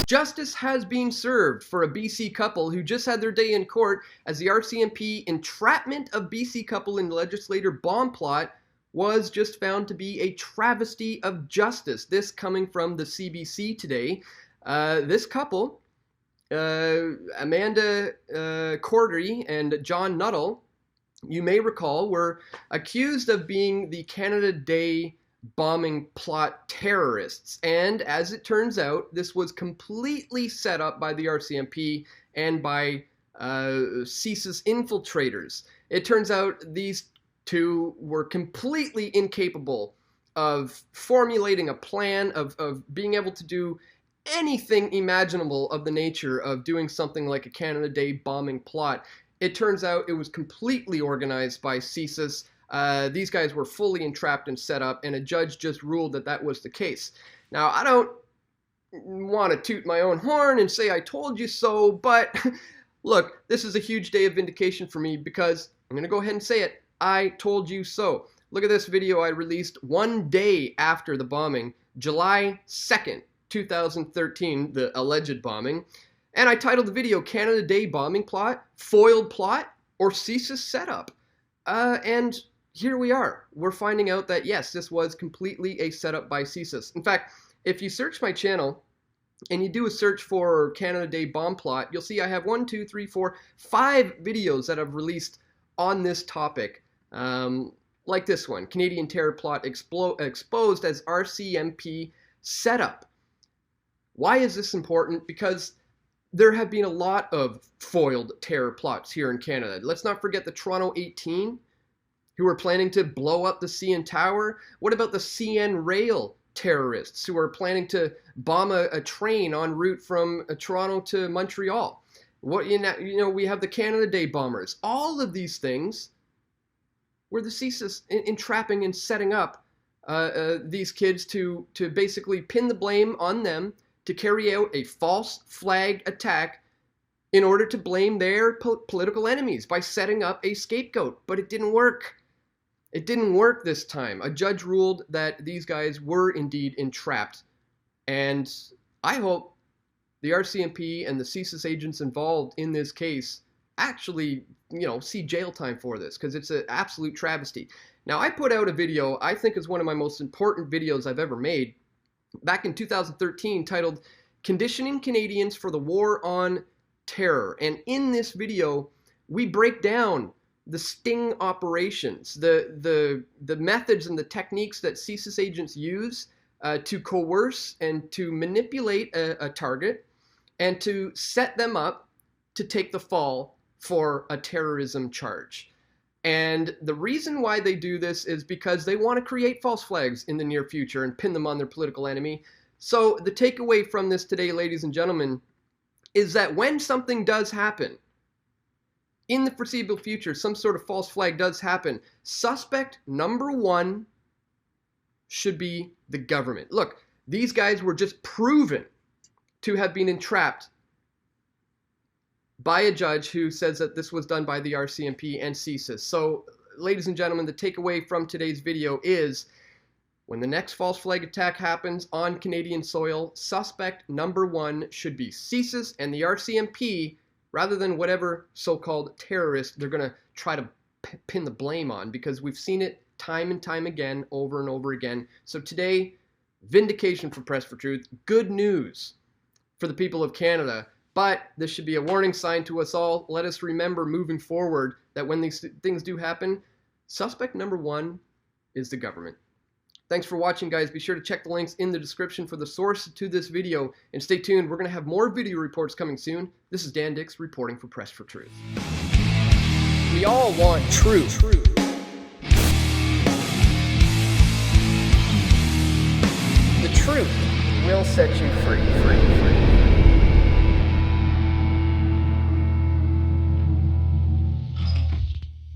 Justice has been served for a BC couple who just had their day in court as the RCMP entrapment of BC couple in legislator bomb plot was just found to be a travesty of justice. This coming from the CBC today. This couple, Amanda Korody and John Nuttall, you may recall, were accused of being the Canada Day bombing plot terrorists. And as it turns out, this was completely set up by the RCMP and by CSIS infiltrators. It turns out these two were completely incapable of formulating a plan, of being able to do anything imaginable of the nature of doing something like a Canada Day bombing plot. It turns out it was completely organized by CSIS. These guys were fully entrapped and set up, and a judge just ruled that that was the case. Now, I don't want to toot my own horn and say I told you so, but look, this is a huge day of vindication for me because I'm going to go ahead and say it. I told you so. Look at this video I released one day after the bombing, July 2nd, 2013, the alleged bombing. And I titled the video, Canada Day Bombing Plot, Foiled Plot, or CSIS Setup. And here we are. We're finding out that, yes, this was completely a setup by CSIS. In fact, if you search my channel and you do a search for Canada Day Bomb Plot, you'll see I have 5 videos that I've released on this topic. Like this one, Canadian Terror Plot Exposed as RCMP Setup. Why is this important? Because there have been a lot of foiled terror plots here in Canada. Let's not forget the Toronto 18, who are planning to blow up the CN Tower. What about the CN Rail terrorists who are planning to bomb a train en route from Toronto to Montreal? What, you know, we have the Canada Day bombers. All of these things were the CSIS entrapping and setting up these kids to basically pin the blame on them, to carry out a false flag attack in order to blame their political enemies by setting up a scapegoat. But it didn't work. It didn't work this time. A judge ruled that these guys were indeed entrapped. And I hope the RCMP and the CSIS agents involved in this case actually, you know, see jail time for this, because it's an absolute travesty. Now, I put out a video I think is one of my most important videos I've ever made back in 2013 titled Conditioning Canadians for the War on Terror. And in this video, we break down the sting operations, the methods and the techniques that CSIS agents use to coerce and to manipulate a target and to set them up to take the fall for a terrorism charge. And the reason why they do this is because they want to create false flags in the near future and pin them on their political enemy. So the takeaway from this today, ladies and gentlemen, is that when something does happen, in the foreseeable future, some sort of false flag does happen, suspect number one should be the government. Look, these guys were just proven to have been entrapped by a judge who says that this was done by the RCMP and CSIS. So, ladies and gentlemen, the takeaway from today's video is when the next false flag attack happens on Canadian soil, suspect number one should be CSIS and the RCMP rather than whatever so-called terrorist they're going to try to pin the blame on, because we've seen it time and time again, over and over again. So today, vindication for Press for Truth, good news for the people of Canada. But this should be a warning sign to us all. Let us remember moving forward that when these things do happen, suspect number one is the government. Thanks for watching, guys. Be sure to check the links in the description for the source to this video. And stay tuned. We're going to have more video reports coming soon. This is Dan Dix reporting for Press for Truth. We all want truth. The truth will set you free.